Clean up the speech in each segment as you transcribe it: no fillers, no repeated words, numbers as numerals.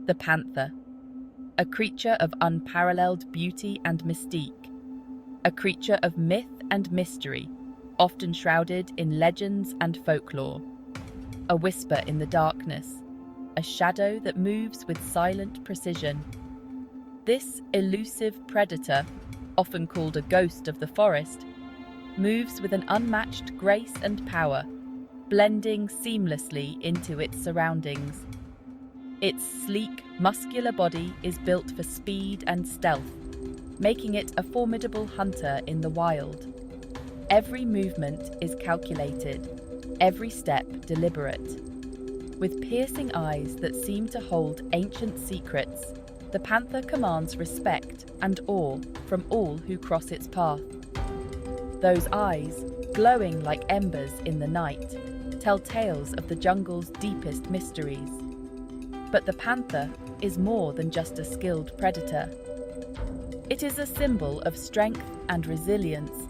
The panther, a creature of unparalleled beauty and mystique, a creature of myth and mystery, often shrouded in legends and folklore. A whisper in the darkness, a shadow that moves with silent precision. This elusive predator, often called a ghost of the forest, moves with an unmatched grace and power, blending seamlessly into its surroundings. Its sleek, muscular body is built for speed and stealth, making it a formidable hunter in the wild. Every movement is calculated, every step deliberate. With piercing eyes that seem to hold ancient secrets, the panther commands respect and awe from all who cross its path. Those eyes, glowing like embers in the night, tell tales of the jungle's deepest mysteries. But the panther is more than just a skilled predator. It is a symbol of strength and resilience.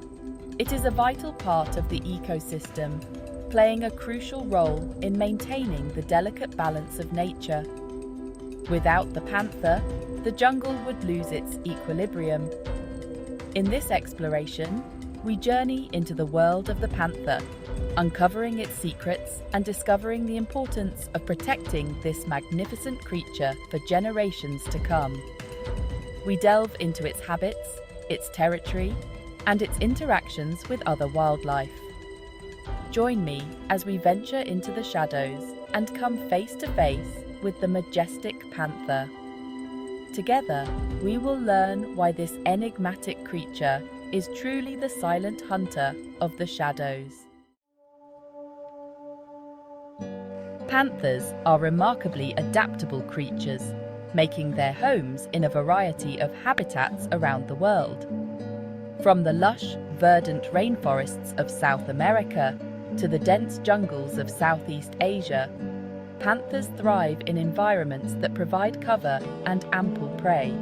It is a vital part of the ecosystem, playing a crucial role in maintaining the delicate balance of nature. Without the panther, the jungle would lose its equilibrium. In this exploration, we journey into the world of the panther, uncovering its secrets and discovering the importance of protecting this magnificent creature for generations to come. We delve into its habits, its territory, and its interactions with other wildlife. Join me as we venture into the shadows and come face to face with the majestic panther. Together, we will learn why this enigmatic creature is truly the silent hunter of the shadows. Panthers are remarkably adaptable creatures, making their homes in a variety of habitats around the world. From the lush, verdant rainforests of South America to the dense jungles of Southeast Asia, panthers thrive in environments that provide cover and ample prey.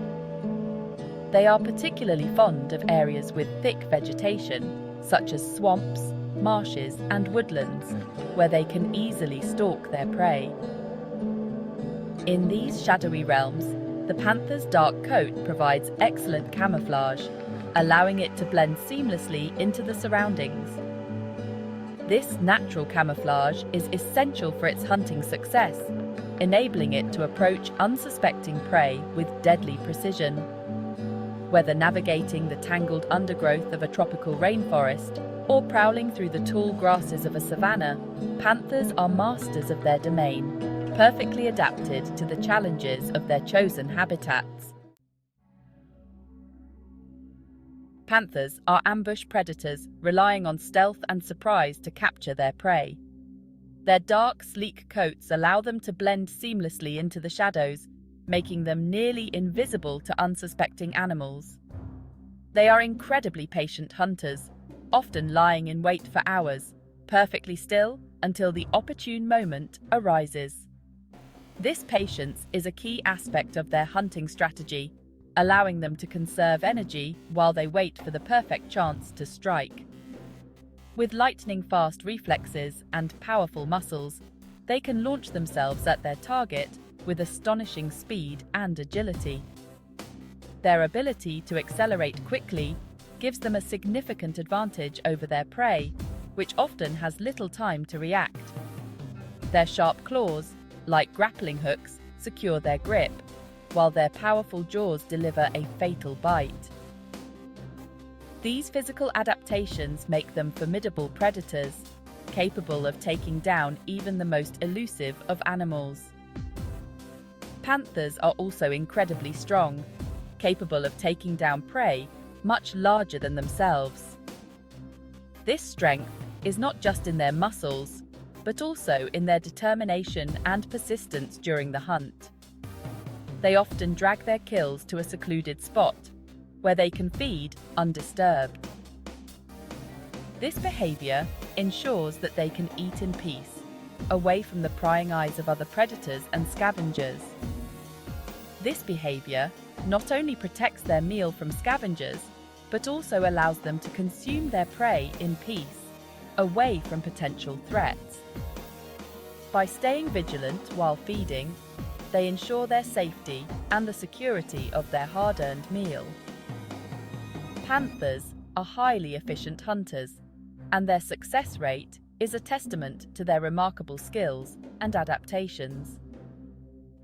They are particularly fond of areas with thick vegetation, such as swamps, marshes, and woodlands, where they can easily stalk their prey. In these shadowy realms, the panther's dark coat provides excellent camouflage, allowing it to blend seamlessly into the surroundings. This natural camouflage is essential for its hunting success, enabling it to approach unsuspecting prey with deadly precision. Whether navigating the tangled undergrowth of a tropical rainforest or prowling through the tall grasses of a savanna, panthers are masters of their domain, perfectly adapted to the challenges of their chosen habitats. Panthers are ambush predators, relying on stealth and surprise to capture their prey. Their dark, sleek coats allow them to blend seamlessly into the shadows, making them nearly invisible to unsuspecting animals. They are incredibly patient hunters, often lying in wait for hours, perfectly still until the opportune moment arises. This patience is a key aspect of their hunting strategy, allowing them to conserve energy while they wait for the perfect chance to strike. With lightning-fast reflexes and powerful muscles, they can launch themselves at their target with astonishing speed and agility. Their ability to accelerate quickly gives them a significant advantage over their prey, which often has little time to react. Their sharp claws, like grappling hooks, secure their grip, while their powerful jaws deliver a fatal bite. These physical adaptations make them formidable predators, capable of taking down even the most elusive of animals. Panthers are also incredibly strong, capable of taking down prey much larger than themselves. This strength is not just in their muscles, but also in their determination and persistence during the hunt. They often drag their kills to a secluded spot, where they can feed undisturbed. This behavior ensures that they can eat in peace, away from the prying eyes of other predators and scavengers. This behavior not only protects their meal from scavengers, but also allows them to consume their prey in peace, away from potential threats. By staying vigilant while feeding, they ensure their safety and the security of their hard-earned meal. Panthers are highly efficient hunters, and their success rate is a testament to their remarkable skills and adaptations.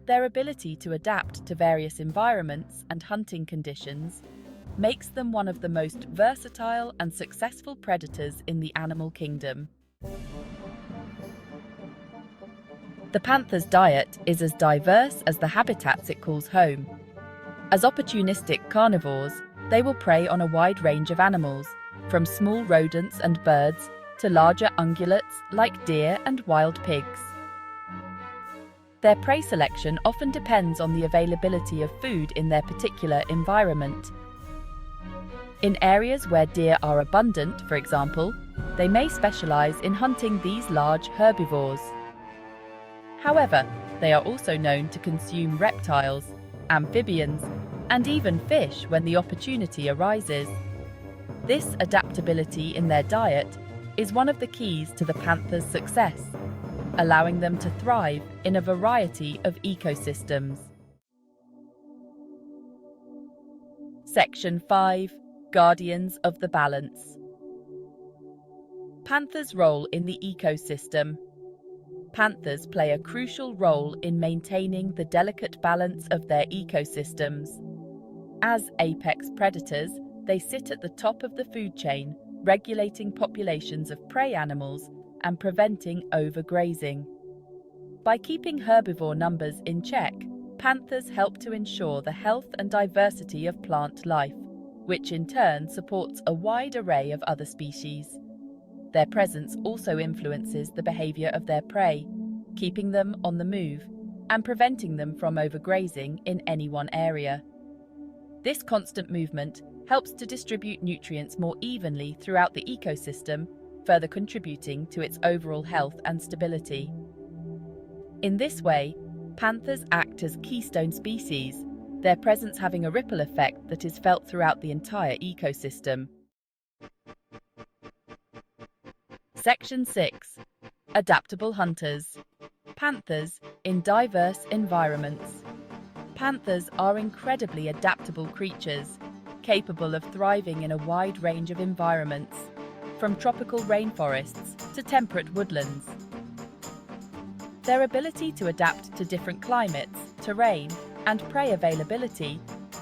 Their ability to adapt to various environments and hunting conditions makes them one of the most versatile and successful predators in the animal kingdom. The panther's diet is as diverse as the habitats it calls home. As opportunistic carnivores, they will prey on a wide range of animals, from small rodents and birds to larger ungulates like deer and wild pigs. Their prey selection often depends on the availability of food in their particular environment. In areas where deer are abundant, for example, they may specialize in hunting these large herbivores. However, they are also known to consume reptiles, amphibians, and even fish when the opportunity arises. This adaptability in their diet is one of the keys to the panther's success, allowing them to thrive in a variety of ecosystems. Section 5. Guardians of the balance. Panthers' role in the ecosystem. Panthers play a crucial role in maintaining the delicate balance of their ecosystems. As apex predators, they sit at the top of the food chain, regulating populations of prey animals and preventing overgrazing. By keeping herbivore numbers in check, panthers help to ensure the health and diversity of plant life, which in turn supports a wide array of other species. Their presence also influences the behavior of their prey, keeping them on the move and preventing them from overgrazing in any one area. This constant movement helps to distribute nutrients more evenly throughout the ecosystem, further contributing to its overall health and stability. In this way, panthers act as keystone species, their presence having a ripple effect that is felt throughout the entire ecosystem. Section 6. Adaptable hunters. Panthers in diverse environments. Panthers are incredibly adaptable creatures, capable of thriving in a wide range of environments, from tropical rainforests to temperate woodlands. Their ability to adapt to different climates, terrain, and prey availability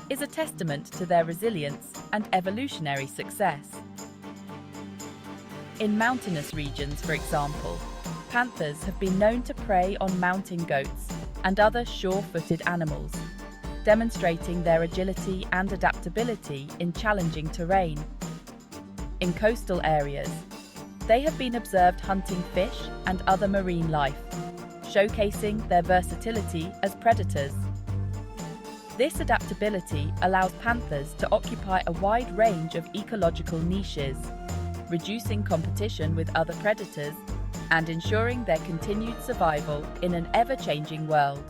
is a testament to their resilience and evolutionary success. In mountainous regions, for example, panthers have been known to prey on mountain goats and other sure-footed animals, demonstrating their agility and adaptability in challenging terrain. In coastal areas, they have been observed hunting fish and other marine life, showcasing their versatility as predators. This adaptability allows panthers to occupy a wide range of ecological niches, reducing competition with other predators and ensuring their continued survival in an ever-changing world.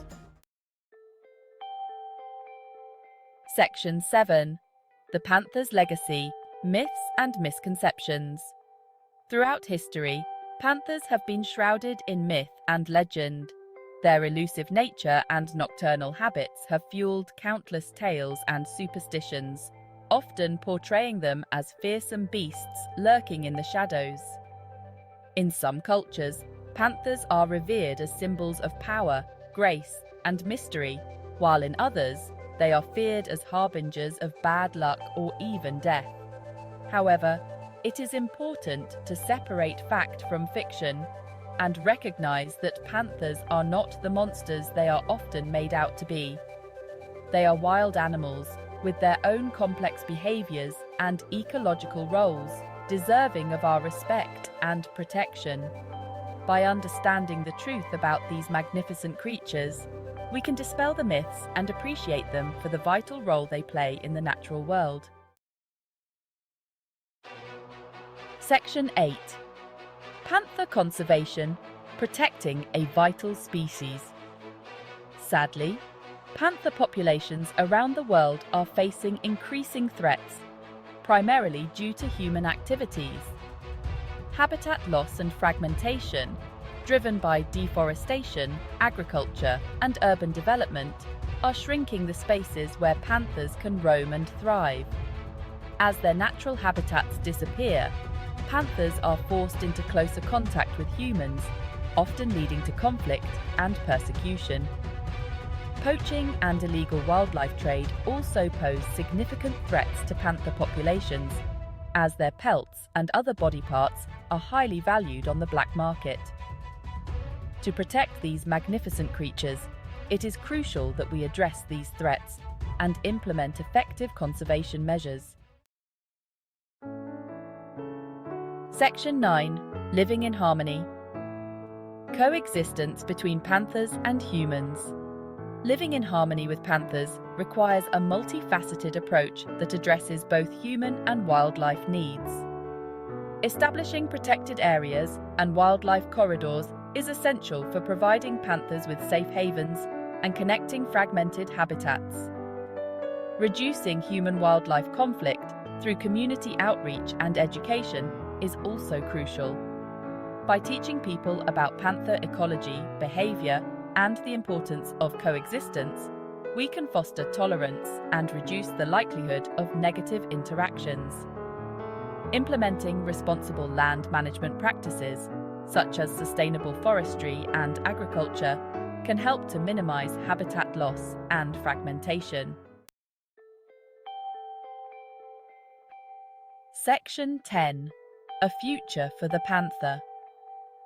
Section 7. The panther's legacy, myths and misconceptions. Throughout history, panthers have been shrouded in myth and legend. Their elusive nature and nocturnal habits have fueled countless tales and superstitions, often portraying them as fearsome beasts lurking in the shadows. In some cultures, panthers are revered as symbols of power, grace, and mystery, while in others, they are feared as harbingers of bad luck or even death. However, it is important to separate fact from fiction and recognize that panthers are not the monsters they are often made out to be. They are wild animals with their own complex behaviors and ecological roles, deserving of our respect and protection. By understanding the truth about these magnificent creatures, we can dispel the myths and appreciate them for the vital role they play in the natural world. Section 8. Panther conservation, protecting a vital species. Sadly, panther populations around the world are facing increasing threats, primarily due to human activities. Habitat loss and fragmentation driven by deforestation, agriculture, and urban development, are shrinking the spaces where panthers can roam and thrive. As their natural habitats disappear, panthers are forced into closer contact with humans, often leading to conflict and persecution. Poaching and illegal wildlife trade also pose significant threats to panther populations, as their pelts and other body parts are highly valued on the black market. To protect these magnificent creatures, it is crucial that we address these threats and implement effective conservation measures. Section 9. Living in harmony. Coexistence between panthers and humans. Living in harmony with panthers requires a multifaceted approach that addresses both human and wildlife needs. Establishing protected areas and wildlife corridors is essential for providing panthers with safe havens and connecting fragmented habitats. Reducing human-wildlife conflict through community outreach and education is also crucial. By teaching people about panther ecology, behavior, and the importance of coexistence, we can foster tolerance and reduce the likelihood of negative interactions. Implementing responsible land management practices, such as sustainable forestry and agriculture, can help to minimize habitat loss and fragmentation. Section 10. A future for the panther.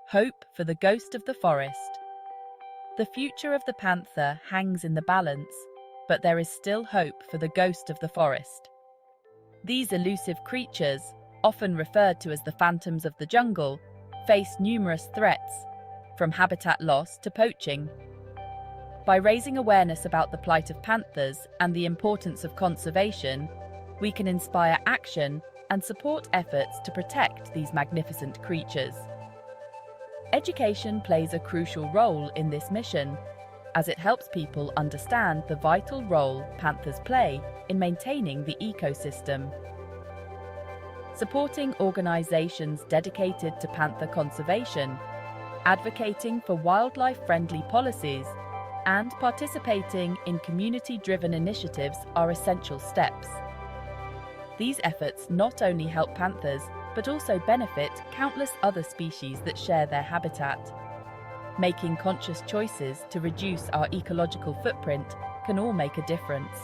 Hope for the ghost of the forest. The future of the panther hangs in the balance, but there is still hope for the ghost of the forest. These elusive creatures, often referred to as the phantoms of the jungle, face numerous threats, from habitat loss to poaching. By raising awareness about the plight of panthers and the importance of conservation, we can inspire action and support efforts to protect these magnificent creatures. Education plays a crucial role in this mission, as it helps people understand the vital role panthers play in maintaining the ecosystem. Supporting organizations dedicated to panther conservation, advocating for wildlife-friendly policies, and participating in community-driven initiatives are essential steps. These efforts not only help panthers, but also benefit countless other species that share their habitat. Making conscious choices to reduce our ecological footprint can all make a difference.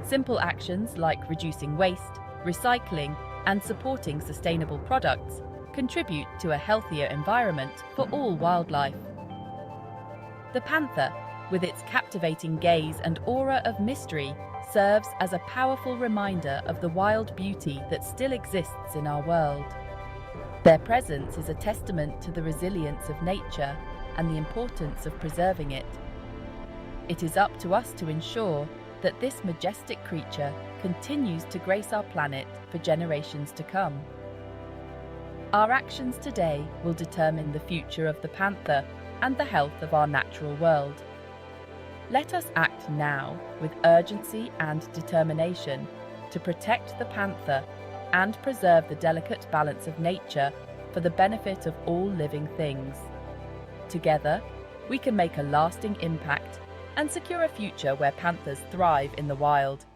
Simple actions like reducing waste, recycling, and supporting sustainable products contribute to a healthier environment for all wildlife. The panther, with its captivating gaze and aura of mystery, serves as a powerful reminder of the wild beauty that still exists in our world. Their presence is a testament to the resilience of nature and the importance of preserving it. It is up to us to ensure that this majestic creature continues to grace our planet for generations to come. Our actions today will determine the future of the panther and the health of our natural world. Let us act now with urgency and determination to protect the panther and preserve the delicate balance of nature for the benefit of all living things. Together, we can make a lasting impact and secure a future where panthers thrive in the wild.